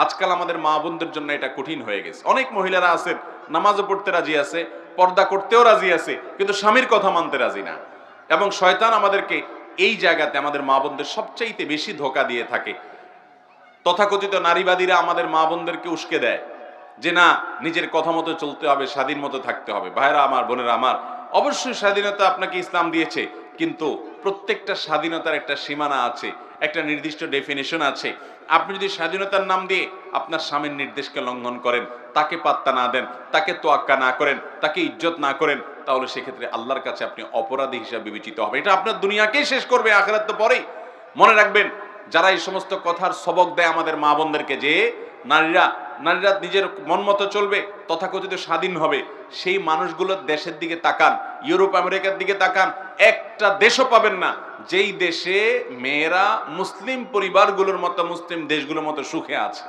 আজকাল আমাদের মা বোনদের জন্য এটা কঠিন হয়ে গেছে। অনেক মহিলারা আছেন নামাজও পড়তে রাজি আছে, পর্দা করতেও রাজি আছে, কিন্তু স্বামীর কথা মানতে রাজি না। এবং শয়তান আমাদেরকে এই জায়গাতে আমাদের মা বোনদের সবচাইতে বেশি ধোঁকা দিয়ে থাকে। তথাকথিত নারীবাদীরা আমাদের মা বোনদেরকে উস্কে দেয় যে না, নিজের কথা মতো চলতে হবে, স্বাধীন মতো থাকতে হবে। ভাইরা আমার, বোনেরা আমার, অবশ্যই স্বাধীনতা আপনাকে ইসলাম দিয়েছে, কিন্তু প্রত্যেকটা স্বাধীনতার একটা সীমানা আছে, একটা নির্দিষ্ট ডেফিনেশন আছে। আপনি যদি স্বাধীনতার নাম দিয়ে আপনার স্বামীর নির্দেশকে লঙ্ঘন করেন, তাকে পাত্তা না দেন, তাকে তোয়াক্কা না করেন, তাকে ইজ্জত না করেন, তাহলে সেক্ষেত্রে আল্লাহর কাছে আপনি অপরাধী হিসাবে বিবেচিত হবে। এটা আপনার দুনিয়াকেই শেষ করবে, আখিরাত তো পরেই। মনে রাখবেন, যারা এই সমস্ত কথার সবক দেয় আমাদের মা বোনদেরকে যে নারীরা নারীরা নিজের মন মতো চলবে, তথাকথিত স্বাধীন হবে, সেই মানুষগুলোর দেশের দিকে তাকান, ইউরোপ আমেরিকার দিকে তাকান, একটা দেশও পাবেন না যেই দেশে মেয়েরা মুসলিম পরিবারগুলোর মতো, মুসলিম দেশগুলোর মতো সুখে আছে।